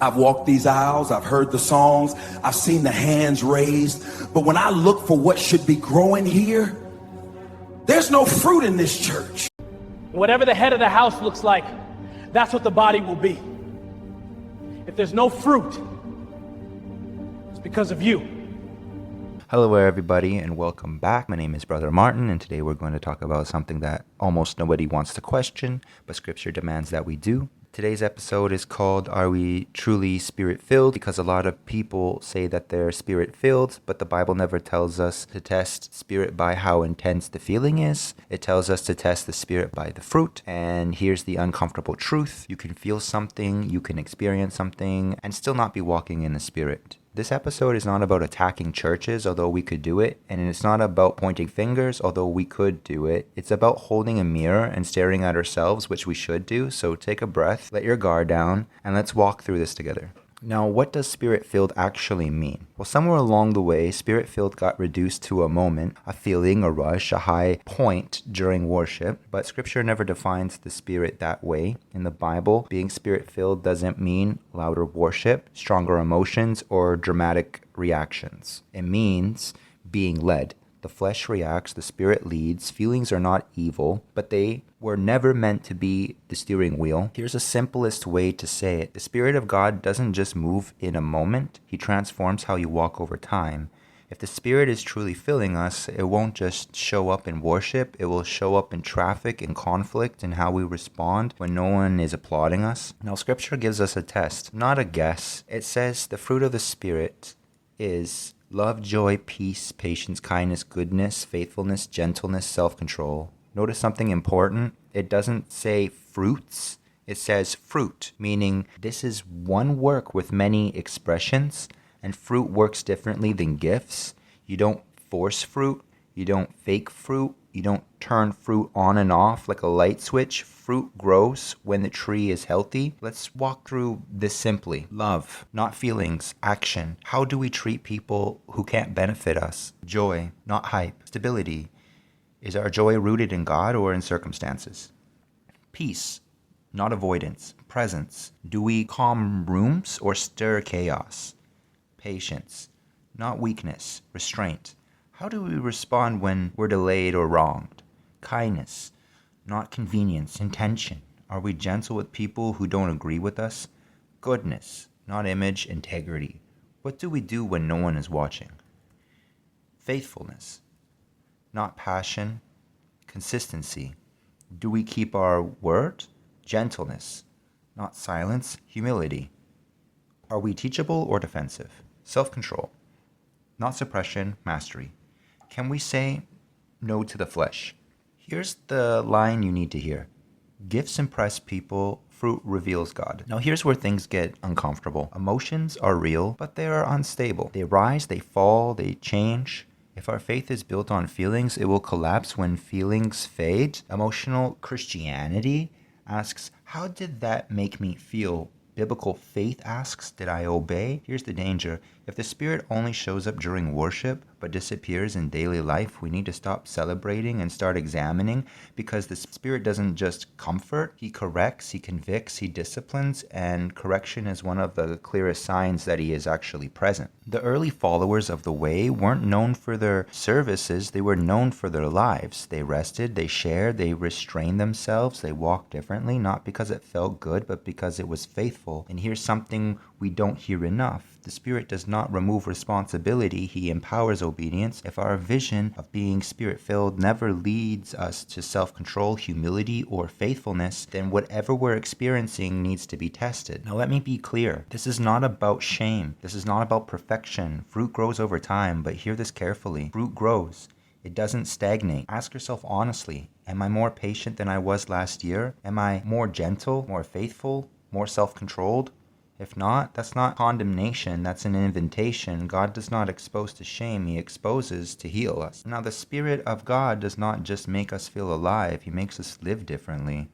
I've walked these aisles, I've heard the songs, I've seen the hands raised, but when I look for what should be growing here, there's no fruit in this church. Whatever the head of the house looks like, that's what the body will be. If there's no fruit, it's because of you. Hello everybody and welcome back. My name is Brother Martin and today we're going to talk about something that almost nobody wants to question, but scripture demands that we do. Today's episode is called Are We Truly Spirit-Filled? Because a lot of people say that they're spirit-filled, but the Bible never tells us to test spirit by how intense the feeling is. It tells us to test the spirit by the fruit. And here's the uncomfortable truth. You can feel something, you can experience something, and still not be walking in the spirit. This episode is not about attacking churches, although we could do it, and it's not about pointing fingers, although we could do it. It's about holding a mirror and staring at ourselves, which we should do, so take a breath, let your guard down, and let's walk through this together. Now, what does spirit-filled actually mean? Well, somewhere along the way, spirit-filled got reduced to a moment, a feeling, a rush, a high point during worship, but scripture never defines the spirit that way. In the Bible, being spirit-filled doesn't mean louder worship, stronger emotions, or dramatic reactions. It means being led. The flesh reacts, the spirit leads. Feelings are not evil, but they were never meant to be the steering wheel. Here's the simplest way to say it. The Spirit of God doesn't just move in a moment. He transforms how you walk over time. If the Spirit is truly filling us, it won't just show up in worship. It will show up in traffic, in conflict, in how we respond when no one is applauding us. Now, Scripture gives us a test, not a guess. It says the fruit of the Spirit is love, joy, peace, patience, kindness, goodness, faithfulness, gentleness, self-control. Notice something important. It doesn't say fruits. It says fruit, meaning this is one work with many expressions, and fruit works differently than gifts. You don't force fruit. You don't fake fruit. You don't turn fruit on and off like a light switch. Fruit grows when the tree is healthy. Let's walk through this simply. Love, not feelings, action. How do we treat people who can't benefit us? Joy, not hype. Stability. Is our joy rooted in God or in circumstances? Peace, not avoidance. Presence. Do we calm rooms or stir chaos? Patience, not weakness. Restraint. How do we respond when we're delayed or wronged? Kindness, not convenience. Intention. Are we gentle with people who don't agree with us? Goodness, not image. Integrity. What do we do when no one is watching? Faithfulness, not passion. Consistency. Do we keep our word? Gentleness, not silence. Humility. Are we teachable or defensive? Self-control, not suppression. Mastery. Can we say no to the flesh? Here's the line you need to hear. Gifts impress people, fruit reveals God. Now here's where things get uncomfortable. Emotions are real, but they are unstable. They rise, they fall, they change. If our faith is built on feelings, it will collapse when feelings fade. Emotional Christianity asks, how did that make me feel? Biblical faith asks, did I obey? Here's the danger. If the Spirit only shows up during worship but disappears in daily life, we need to stop celebrating and start examining, because the Spirit doesn't just comfort, He corrects, He convicts, He disciplines, and correction is one of the clearest signs that He is actually present. The early followers of the way weren't known for their services, they were known for their lives. They rested, they shared, they restrained themselves, they walked differently, not because it felt good, but because it was faithful. And here's something we don't hear enough. The Spirit does not remove responsibility, He empowers obedience. If our vision of being Spirit-filled never leads us to self-control, humility, or faithfulness, then whatever we're experiencing needs to be tested. Now let me be clear. This is not about shame. This is not about perfection. Fruit grows over time, but hear this carefully. Fruit grows. It doesn't stagnate. Ask yourself honestly, am I more patient than I was last year? Am I more gentle, more faithful, more self-controlled? If not, that's not condemnation, that's an invitation. God does not expose to shame, He exposes to heal us. Now, the Spirit of God does not just make us feel alive, He makes us live differently.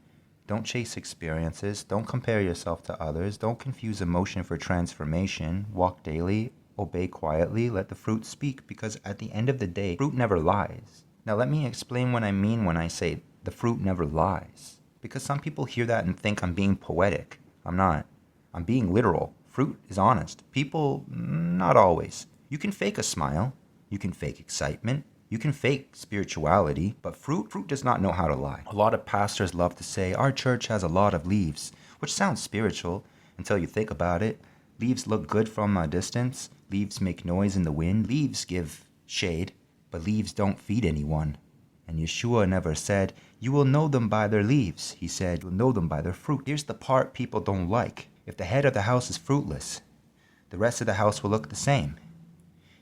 Don't chase experiences, don't compare yourself to others, don't confuse emotion for transformation. Walk daily, obey quietly, let the fruit speak, because at the end of the day, fruit never lies. Now, let me explain what I mean when I say the fruit never lies. Because some people hear that and think I'm being poetic. I'm not. I'm being literal. Fruit is honest. People, not always. You can fake a smile. You can fake excitement. You can fake spirituality, but fruit does not know how to lie. A lot of pastors love to say, our church has a lot of leaves, which sounds spiritual until you think about it. Leaves look good from a distance. Leaves make noise in the wind. Leaves give shade, but leaves don't feed anyone. And Yeshua never said, you will know them by their leaves. He said, you'll know them by their fruit. Here's the part people don't like. If the head of the house is fruitless, the rest of the house will look the same.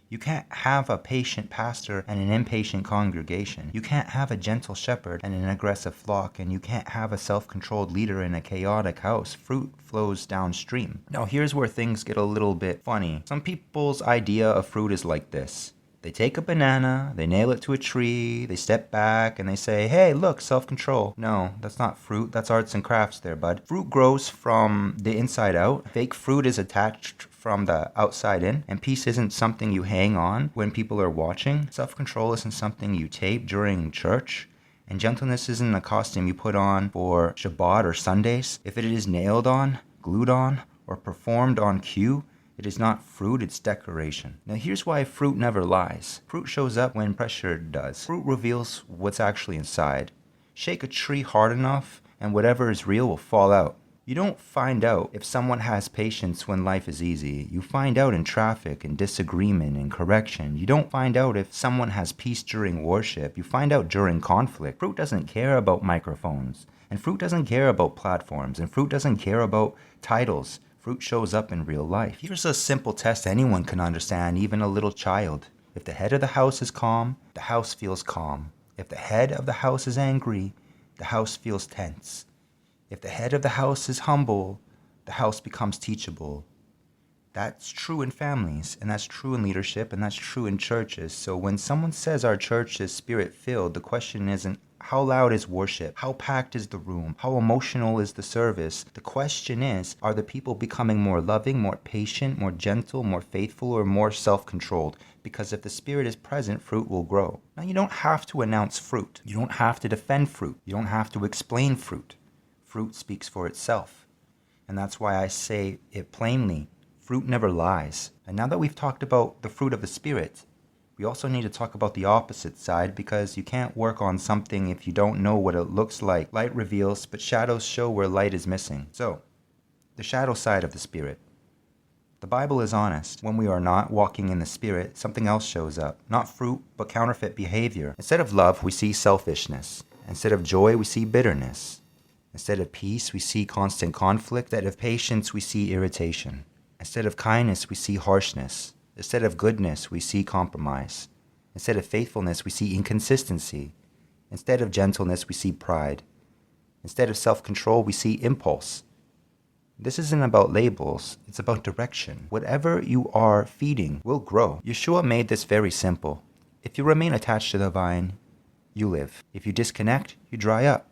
You can't have a patient pastor and an impatient congregation. You can't have a gentle shepherd and an aggressive flock, and you can't have a self-controlled leader in a chaotic house. Fruit flows downstream. Now here's where things get a little bit funny. Some people's idea of fruit is like this. They take a banana, they nail it to a tree, they step back, and they say, hey, look, self-control. No, that's not fruit, that's arts and crafts there, bud. Fruit grows from the inside out. Fake fruit is attached from the outside in, and peace isn't something you hang on when people are watching. Self-control isn't something you tape during church. And gentleness isn't a costume you put on for Shabbat or Sundays. If it is nailed on, glued on, or performed on cue, it is not fruit, it's decoration. Now here's why fruit never lies. Fruit shows up when pressure does. Fruit reveals what's actually inside. Shake a tree hard enough and whatever is real will fall out. You don't find out if someone has patience when life is easy. You find out in traffic and disagreement and correction. You don't find out if someone has peace during worship. You find out during conflict. Fruit doesn't care about microphones. And fruit doesn't care about platforms. And fruit doesn't care about titles. Fruit shows up in real life. Here's a simple test anyone can understand, even a little child. If the head of the house is calm, the house feels calm. If the head of the house is angry, the house feels tense. If the head of the house is humble, the house becomes teachable. That's true in families, and that's true in leadership, and that's true in churches. So when someone says our church is spirit-filled, the question isn't, how loud is worship? How packed is the room? How emotional is the service? The question is, are the people becoming more loving, more patient, more gentle, more faithful, or more self-controlled? Because if the Spirit is present, fruit will grow. Now, you don't have to announce fruit. You don't have to defend fruit. You don't have to explain fruit. Fruit speaks for itself. And that's why I say it plainly. Fruit never lies. And now that we've talked about the fruit of the Spirit, we also need to talk about the opposite side, because you can't work on something if you don't know what it looks like. Light reveals, but shadows show where light is missing. So, the shadow side of the Spirit. The Bible is honest. When we are not walking in the Spirit, something else shows up. Not fruit, but counterfeit behavior. Instead of love, we see selfishness. Instead of joy, we see bitterness. Instead of peace, we see constant conflict. Instead of patience, we see irritation. Instead of kindness, we see harshness. Instead of goodness, we see compromise. Instead of faithfulness, we see inconsistency. Instead of gentleness, we see pride. Instead of self-control, we see impulse. This isn't about labels, it's about direction. Whatever you are feeding will grow. Yeshua made this very simple. If you remain attached to the vine, you live. If you disconnect, you dry up.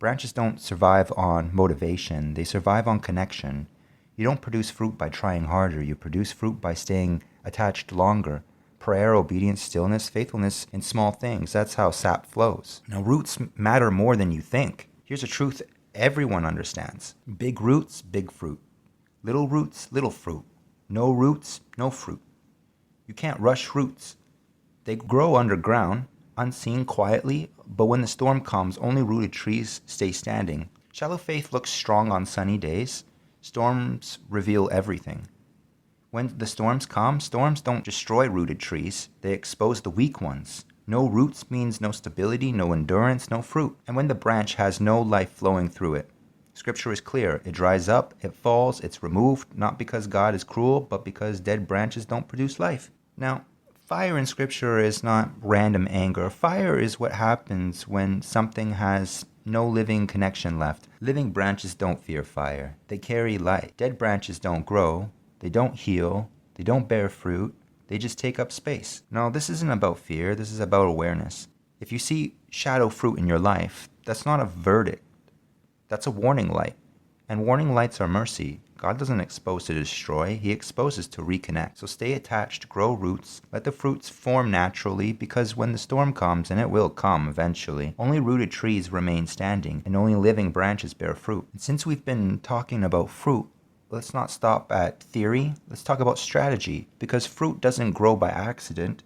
Branches don't survive on motivation, they survive on connection. You don't produce fruit by trying harder. You produce fruit by staying attached longer. Prayer, obedience, stillness, faithfulness in small things. That's how sap flows. Now, roots matter more than you think. Here's a truth everyone understands. Big roots, big fruit. Little roots, little fruit. No roots, no fruit. You can't rush roots. They grow underground, unseen, quietly, but when the storm comes, only rooted trees stay standing. Shallow faith looks strong on sunny days. Storms reveal everything. When the storms come, storms don't destroy rooted trees. They expose the weak ones. No roots means no stability, no endurance, no fruit. And when the branch has no life flowing through it, Scripture is clear. It dries up, it falls, it's removed, not because God is cruel, but because dead branches don't produce life. Now, fire in Scripture is not random anger. Fire is what happens when something has no living connection left. Living branches don't fear fire. They carry light. Dead branches don't grow. They don't heal. They don't bear fruit. They just take up space. No, this isn't about fear. This is about awareness. If you see shadow fruit in your life, that's not a verdict. That's a warning light. And warning lights are mercy. God doesn't expose to destroy, He exposes to reconnect. So stay attached, grow roots, let the fruits form naturally, because when the storm comes, and it will come eventually, only rooted trees remain standing, and only living branches bear fruit. And since we've been talking about fruit, let's not stop at theory. Let's talk about strategy, because fruit doesn't grow by accident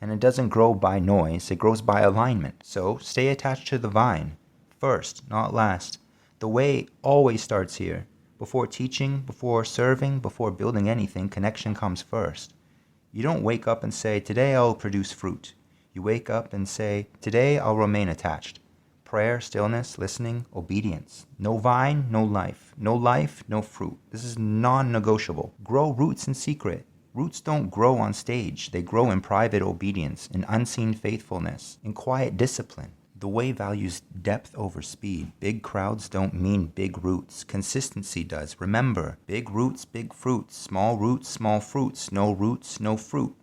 and it doesn't grow by noise. It grows by alignment. So stay attached to the vine. First, not last. The way always starts here. Before teaching, before serving, before building anything, connection comes first. You don't wake up and say, today I'll produce fruit. You wake up and say, today I'll remain attached. Prayer, stillness, listening, obedience. No vine, no life. No life, no fruit. This is non-negotiable. Grow roots in secret. Roots don't grow on stage. They grow in private obedience, in unseen faithfulness, in quiet discipline. The way values depth over speed. Big crowds don't mean big roots. Consistency does. Remember, big roots, big fruits. Small roots, small fruits. No roots, no fruit.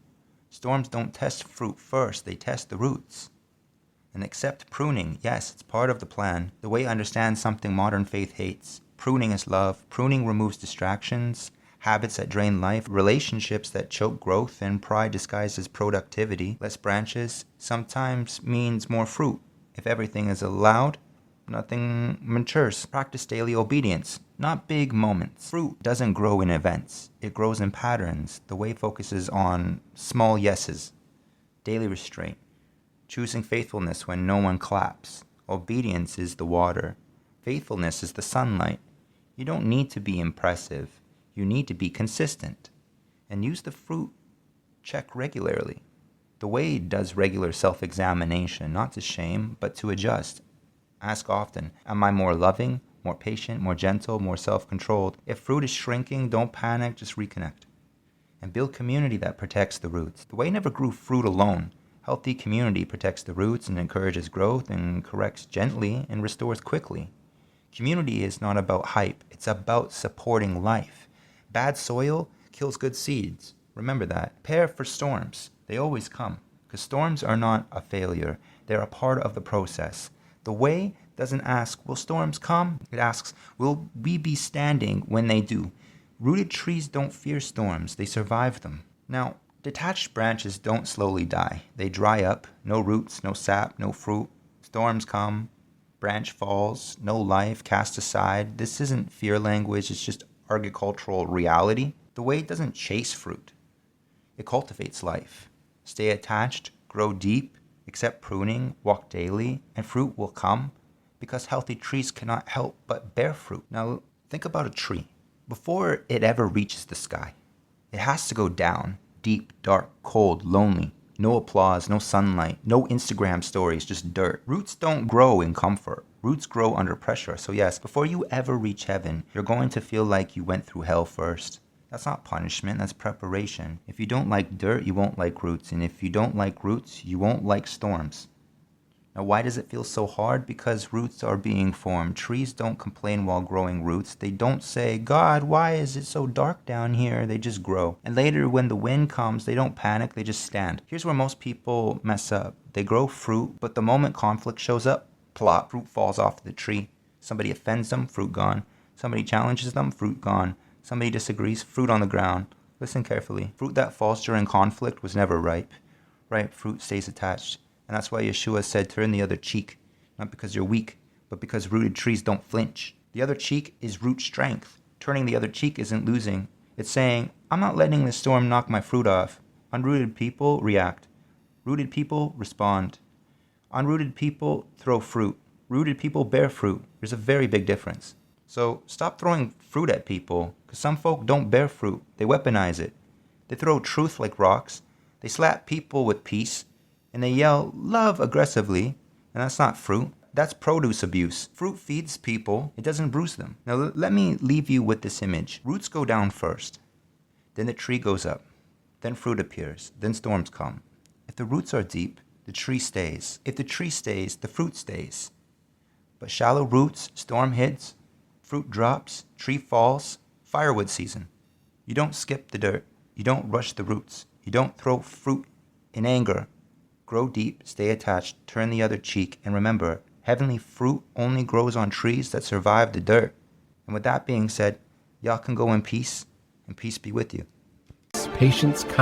Storms don't test fruit first. They test the roots. And accept pruning. Yes, it's part of the plan. The way understands something modern faith hates. Pruning is love. Pruning removes distractions, habits that drain life, relationships that choke growth, and pride disguised as productivity. Less branches sometimes means more fruit. If everything is allowed, nothing matures. Practice daily obedience, not big moments. Fruit doesn't grow in events. It grows in patterns. The way focuses on small yeses. Daily restraint. Choosing faithfulness when no one claps. Obedience is the water. Faithfulness is the sunlight. You don't need to be impressive. You need to be consistent. And use the fruit check regularly. The way does regular self-examination, not to shame, but to adjust. Ask often, am I more loving, more patient, more gentle, more self-controlled? If fruit is shrinking, don't panic, just reconnect. And build community that protects the roots. The way never grew fruit alone. Healthy community protects the roots and encourages growth and corrects gently and restores quickly. Community is not about hype. It's about supporting life. Bad soil kills good seeds. Remember that. Prepare for storms. They always come. Because storms are not a failure. They're a part of the process. The way doesn't ask, will storms come? It asks, will we be standing when they do? Rooted trees don't fear storms. They survive them. Now, detached branches don't slowly die. They dry up. No roots, no sap, no fruit. Storms come. Branch falls. No life, cast aside. This isn't fear language. It's just agricultural reality. The way doesn't chase fruit. It cultivates life. Stay attached, grow deep, accept pruning, walk daily, and fruit will come, because healthy trees cannot help but bear fruit. Now, think about a tree. Before it ever reaches the sky, it has to go down, deep, dark, cold, lonely. No applause, no sunlight, no Instagram stories, just dirt. Roots don't grow in comfort. Roots grow under pressure. So yes, before you ever reach heaven, you're going to feel like you went through hell first. That's not punishment, that's preparation. If you don't like dirt, you won't like roots. And if you don't like roots, you won't like storms. Now, why does it feel so hard? Because roots are being formed. Trees don't complain while growing roots. They don't say, God, why is it so dark down here? They just grow. And later, when the wind comes, they don't panic, they just stand. Here's where most people mess up. They grow fruit, but the moment conflict shows up, plop, fruit falls off the tree. Somebody offends them, fruit gone. Somebody challenges them, fruit gone. Somebody disagrees, fruit on the ground. Listen carefully. Fruit that falls during conflict was never ripe. Ripe fruit stays attached. And that's why Yeshua said, turn the other cheek. Not because you're weak, but because rooted trees don't flinch. The other cheek is root strength. Turning the other cheek isn't losing. It's saying, I'm not letting this storm knock my fruit off. Unrooted people react. Rooted people respond. Unrooted people throw fruit. Rooted people bear fruit. There's a very big difference. So stop throwing fruit at people, because some folk don't bear fruit. They weaponize it. They throw truth like rocks. They slap people with peace. And they yell love aggressively. And that's not fruit. That's produce abuse. Fruit feeds people. It doesn't bruise them. Now let me leave you with this image. Roots go down first. Then the tree goes up. Then fruit appears. Then storms come. If the roots are deep, the tree stays. If the tree stays, the fruit stays. But shallow roots, storm hits, fruit drops, tree falls, firewood season. You don't skip the dirt. You don't rush the roots. You don't throw fruit in anger. Grow deep, stay attached, turn the other cheek, and remember, heavenly fruit only grows on trees that survive the dirt. And with that being said, y'all can go in peace, and peace be with you. Patience, kindness.